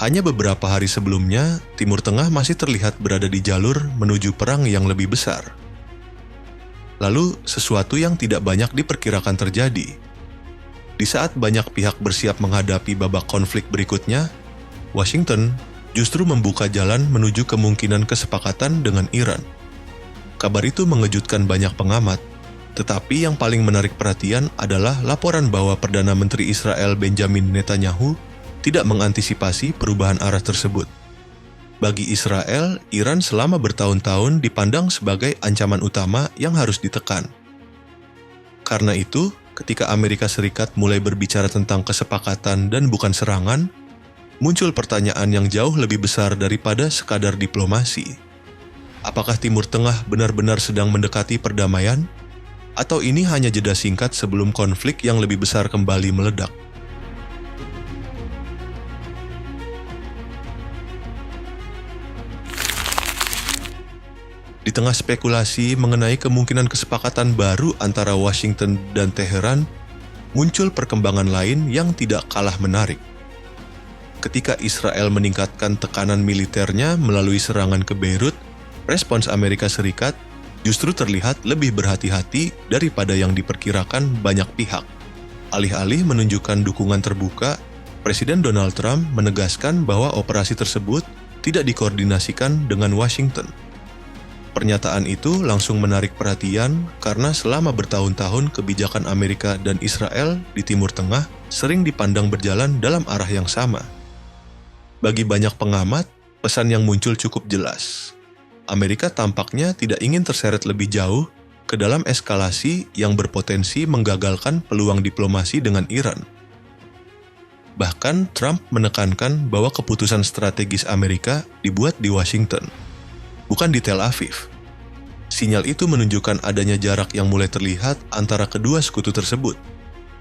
Hanya beberapa hari sebelumnya, Timur Tengah masih terlihat berada di jalur menuju perang yang lebih besar. Lalu, sesuatu yang tidak banyak diperkirakan terjadi. Di saat banyak pihak bersiap menghadapi babak konflik berikutnya, Washington justru membuka jalan menuju kemungkinan kesepakatan dengan Iran. Kabar itu mengejutkan banyak pengamat, tetapi yang paling menarik perhatian adalah laporan bahwa Perdana Menteri Israel Benjamin Netanyahu tidak mengantisipasi perubahan arah tersebut. Bagi Israel, Iran selama bertahun-tahun dipandang sebagai ancaman utama yang harus ditekan. Karena itu, ketika Amerika Serikat mulai berbicara tentang kesepakatan dan bukan serangan, muncul pertanyaan yang jauh lebih besar daripada sekadar diplomasi. Apakah Timur Tengah benar-benar sedang mendekati perdamaian? Atau ini hanya jeda singkat sebelum konflik yang lebih besar kembali meledak? Di tengah spekulasi mengenai kemungkinan kesepakatan baru antara Washington dan Teheran, muncul perkembangan lain yang tidak kalah menarik. Ketika Israel meningkatkan tekanan militernya melalui serangan ke Beirut, respons Amerika Serikat justru terlihat lebih berhati-hati daripada yang diperkirakan banyak pihak. Alih-alih menunjukkan dukungan terbuka, Presiden Donald Trump menegaskan bahwa operasi tersebut tidak dikoordinasikan dengan Washington. Pernyataan itu langsung menarik perhatian karena selama bertahun-tahun kebijakan Amerika dan Israel di Timur Tengah sering dipandang berjalan dalam arah yang sama. Bagi banyak pengamat, pesan yang muncul cukup jelas. Amerika tampaknya tidak ingin terseret lebih jauh ke dalam eskalasi yang berpotensi menggagalkan peluang diplomasi dengan Iran. Bahkan Trump menekankan bahwa keputusan strategis Amerika dibuat di Washington, bukan di Tel Aviv. Sinyal itu menunjukkan adanya jarak yang mulai terlihat antara kedua sekutu tersebut.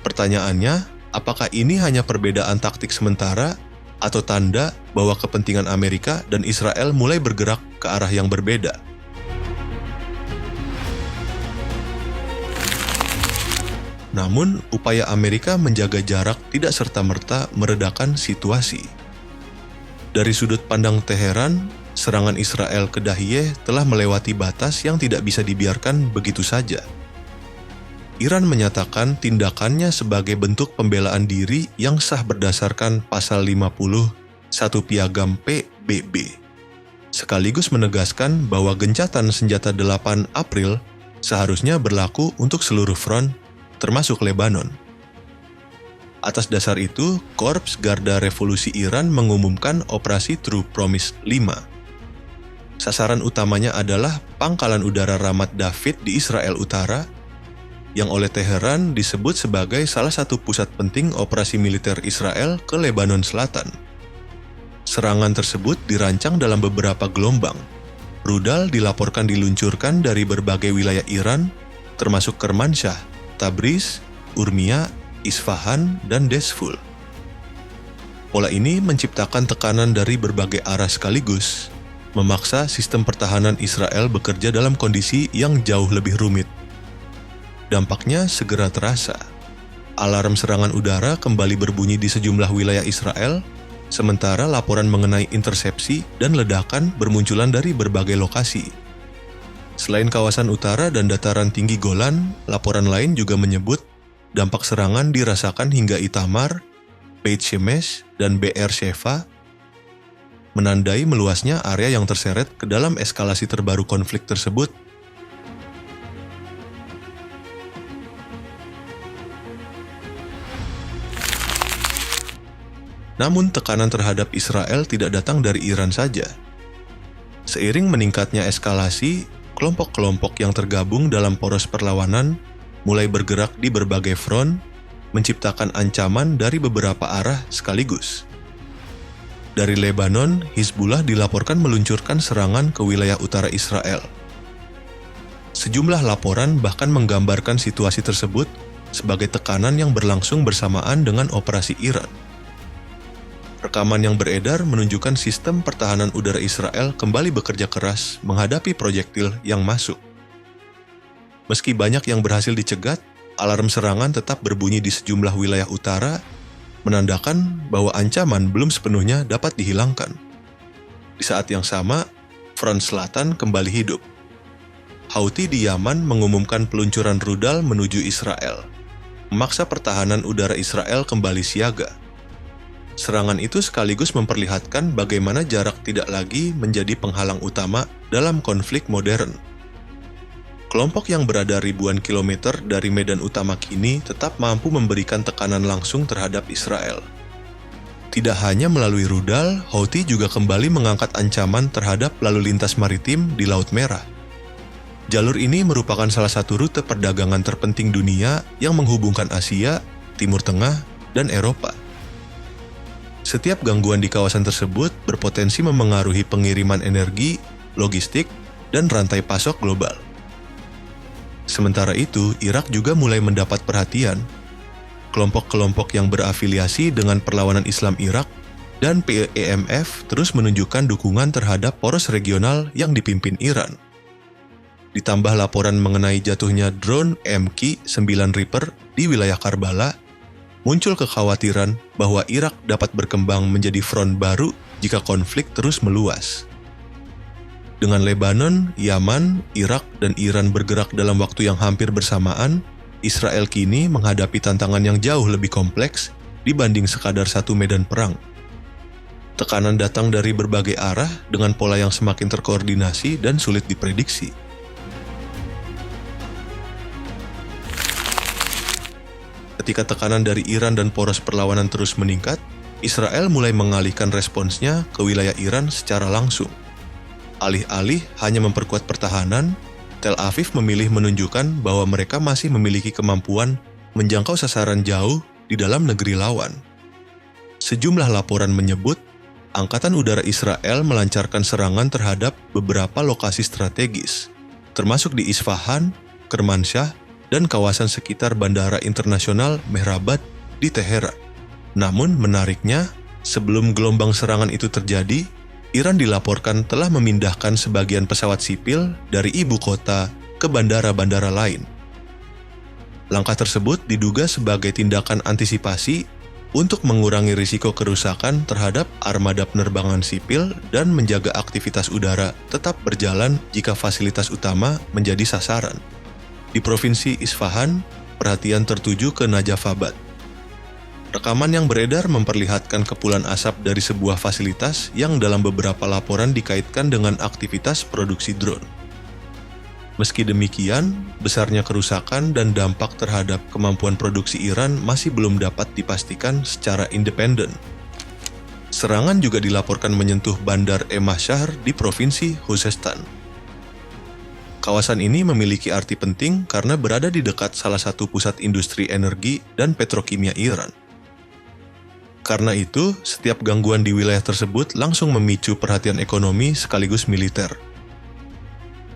Pertanyaannya, apakah ini hanya perbedaan taktik sementara atau tanda bahwa kepentingan Amerika dan Israel mulai bergerak ke arah yang berbeda? Namun, upaya Amerika menjaga jarak tidak serta-merta meredakan situasi. Dari sudut pandang Teheran, serangan Israel ke Dahiyeh telah melewati batas yang tidak bisa dibiarkan begitu saja. Iran menyatakan tindakannya sebagai bentuk pembelaan diri yang sah berdasarkan Pasal 50 1 Piagam PBB. Sekaligus menegaskan bahwa gencatan senjata 8 April seharusnya berlaku untuk seluruh front, termasuk Lebanon. Atas dasar itu, Korps Garda Revolusi Iran mengumumkan Operasi True Promise 5. Sasaran utamanya adalah pangkalan udara Ramat David di Israel Utara, yang oleh Teheran disebut sebagai salah satu pusat penting operasi militer Israel ke Lebanon Selatan. Serangan tersebut dirancang dalam beberapa gelombang. Rudal dilaporkan diluncurkan dari berbagai wilayah Iran, termasuk Kermanshah, Tabriz, Urmia, Isfahan, dan Desful. Pola ini menciptakan tekanan dari berbagai arah sekaligus, memaksa sistem pertahanan Israel bekerja dalam kondisi yang jauh lebih rumit. Dampaknya segera terasa. Alarm serangan udara kembali berbunyi di sejumlah wilayah Israel, sementara laporan mengenai intersepsi dan ledakan bermunculan dari berbagai lokasi. Selain kawasan utara dan dataran tinggi Golan, laporan lain juga menyebut dampak serangan dirasakan hingga Itamar, Beit Shemesh, dan Be'er Sheva, menandai meluasnya area yang terseret ke dalam eskalasi terbaru konflik tersebut. Namun tekanan terhadap Israel tidak datang dari Iran saja. Seiring meningkatnya eskalasi, kelompok-kelompok yang tergabung dalam poros perlawanan mulai bergerak di berbagai front, menciptakan ancaman dari beberapa arah sekaligus. Dari Lebanon, Hizbullah dilaporkan meluncurkan serangan ke wilayah utara Israel. Sejumlah laporan bahkan menggambarkan situasi tersebut sebagai tekanan yang berlangsung bersamaan dengan operasi Iran. Rekaman yang beredar menunjukkan sistem pertahanan udara Israel kembali bekerja keras menghadapi proyektil yang masuk. Meski banyak yang berhasil dicegat, alarm serangan tetap berbunyi di sejumlah wilayah utara, menandakan bahwa ancaman belum sepenuhnya dapat dihilangkan. Di saat yang sama, front selatan kembali hidup. Houthi di Yaman mengumumkan peluncuran rudal menuju Israel, memaksa pertahanan udara Israel kembali siaga. Serangan itu sekaligus memperlihatkan bagaimana jarak tidak lagi menjadi penghalang utama dalam konflik modern. Kelompok yang berada ribuan kilometer dari medan utama kini tetap mampu memberikan tekanan langsung terhadap Israel. Tidak hanya melalui rudal, Houthi juga kembali mengangkat ancaman terhadap lalu lintas maritim di Laut Merah. Jalur ini merupakan salah satu rute perdagangan terpenting dunia yang menghubungkan Asia, Timur Tengah, dan Eropa. Setiap gangguan di kawasan tersebut berpotensi memengaruhi pengiriman energi, logistik, dan rantai pasok global. Sementara itu, Irak juga mulai mendapat perhatian. Kelompok-kelompok yang berafiliasi dengan perlawanan Islam Irak dan PEMF terus menunjukkan dukungan terhadap poros regional yang dipimpin Iran. Ditambah laporan mengenai jatuhnya drone MQ-9 Reaper di wilayah Karbala, muncul kekhawatiran bahwa Irak dapat berkembang menjadi front baru jika konflik terus meluas. Dengan Lebanon, Yaman, Irak, dan Iran bergerak dalam waktu yang hampir bersamaan, Israel kini menghadapi tantangan yang jauh lebih kompleks dibanding sekadar satu medan perang. Tekanan datang dari berbagai arah dengan pola yang semakin terkoordinasi dan sulit diprediksi. Ketika tekanan dari Iran dan poros perlawanan terus meningkat, Israel mulai mengalihkan responsnya ke wilayah Iran secara langsung. Alih-alih hanya memperkuat pertahanan, Tel Aviv memilih menunjukkan bahwa mereka masih memiliki kemampuan menjangkau sasaran jauh di dalam negeri lawan. Sejumlah laporan menyebut, Angkatan Udara Israel melancarkan serangan terhadap beberapa lokasi strategis, termasuk di Isfahan, Kermanshah, dan kawasan sekitar Bandara Internasional Mehrabad di Teheran. Namun menariknya, sebelum gelombang serangan itu terjadi, Iran dilaporkan telah memindahkan sebagian pesawat sipil dari ibu kota ke bandara-bandara lain. Langkah tersebut diduga sebagai tindakan antisipasi untuk mengurangi risiko kerusakan terhadap armada penerbangan sipil dan menjaga aktivitas udara tetap berjalan jika fasilitas utama menjadi sasaran. Di Provinsi Isfahan, perhatian tertuju ke Najafabad. Rekaman yang beredar memperlihatkan kepulan asap dari sebuah fasilitas yang dalam beberapa laporan dikaitkan dengan aktivitas produksi drone. Meski demikian, besarnya kerusakan dan dampak terhadap kemampuan produksi Iran masih belum dapat dipastikan secara independen. Serangan juga dilaporkan menyentuh Bandar Emasyar di Provinsi Khuzestan. Kawasan ini memiliki arti penting karena berada di dekat salah satu pusat industri energi dan petrokimia Iran. Karena itu, setiap gangguan di wilayah tersebut langsung memicu perhatian ekonomi sekaligus militer.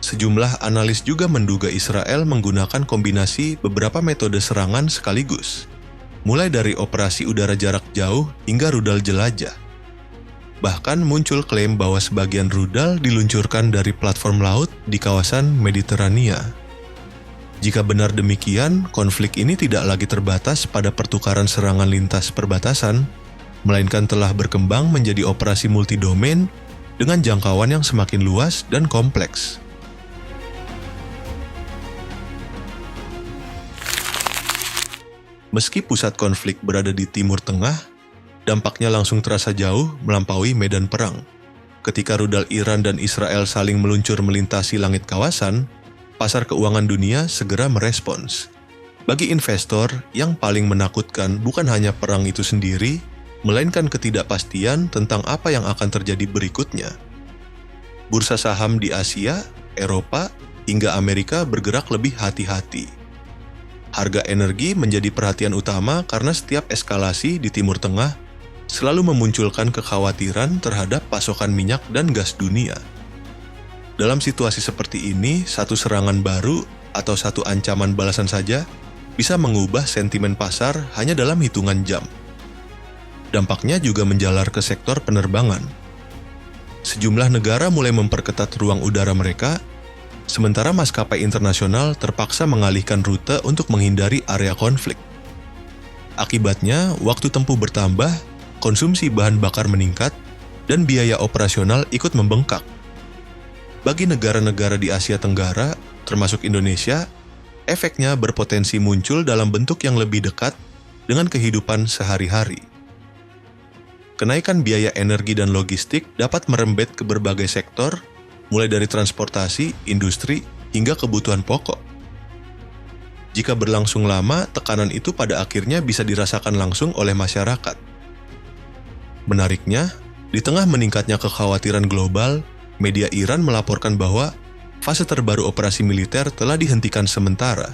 Sejumlah analis juga menduga Israel menggunakan kombinasi beberapa metode serangan sekaligus, mulai dari operasi udara jarak jauh hingga rudal jelajah. Bahkan muncul klaim bahwa sebagian rudal diluncurkan dari platform laut di kawasan Mediterania. Jika benar demikian, konflik ini tidak lagi terbatas pada pertukaran serangan lintas perbatasan, melainkan telah berkembang menjadi operasi multidomain dengan jangkauan yang semakin luas dan kompleks. Meski pusat konflik berada di Timur Tengah, dampaknya langsung terasa jauh melampaui medan perang. Ketika rudal Iran dan Israel saling meluncur melintasi langit kawasan, pasar keuangan dunia segera merespons. Bagi investor, yang paling menakutkan bukan hanya perang itu sendiri, melainkan ketidakpastian tentang apa yang akan terjadi berikutnya. Bursa saham di Asia, Eropa, hingga Amerika bergerak lebih hati-hati. Harga energi menjadi perhatian utama karena setiap eskalasi di Timur Tengah selalu memunculkan kekhawatiran terhadap pasokan minyak dan gas dunia. Dalam situasi seperti ini, satu serangan baru atau satu ancaman balasan saja bisa mengubah sentimen pasar hanya dalam hitungan jam. Dampaknya juga menjalar ke sektor penerbangan. Sejumlah negara mulai memperketat ruang udara mereka, sementara maskapai internasional terpaksa mengalihkan rute untuk menghindari area konflik. Akibatnya, waktu tempuh bertambah, konsumsi bahan bakar meningkat, dan biaya operasional ikut membengkak. Bagi negara-negara di Asia Tenggara, termasuk Indonesia, efeknya berpotensi muncul dalam bentuk yang lebih dekat dengan kehidupan sehari-hari. Kenaikan biaya energi dan logistik dapat merembet ke berbagai sektor, mulai dari transportasi, industri, hingga kebutuhan pokok. Jika berlangsung lama, tekanan itu pada akhirnya bisa dirasakan langsung oleh masyarakat. Menariknya, di tengah meningkatnya kekhawatiran global, media Iran melaporkan bahwa fase terbaru operasi militer telah dihentikan sementara.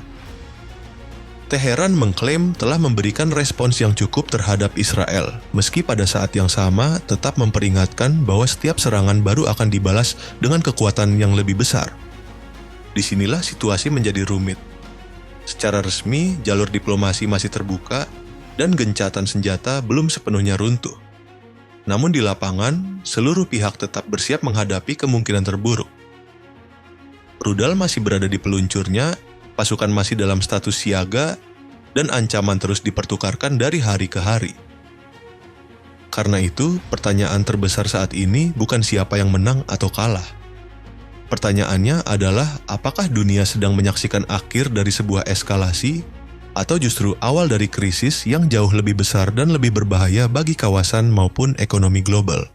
Teheran mengklaim telah memberikan respons yang cukup terhadap Israel, meski pada saat yang sama tetap memperingatkan bahwa setiap serangan baru akan dibalas dengan kekuatan yang lebih besar. Disinilah situasi menjadi rumit. Secara resmi, jalur diplomasi masih terbuka dan gencatan senjata belum sepenuhnya runtuh. Namun di lapangan, seluruh pihak tetap bersiap menghadapi kemungkinan terburuk. Rudal masih berada di peluncurnya, pasukan masih dalam status siaga, dan ancaman terus dipertukarkan dari hari ke hari. Karena itu, pertanyaan terbesar saat ini bukan siapa yang menang atau kalah. Pertanyaannya adalah apakah dunia sedang menyaksikan akhir dari sebuah eskalasi, atau justru awal dari krisis yang jauh lebih besar dan lebih berbahaya bagi kawasan maupun ekonomi global.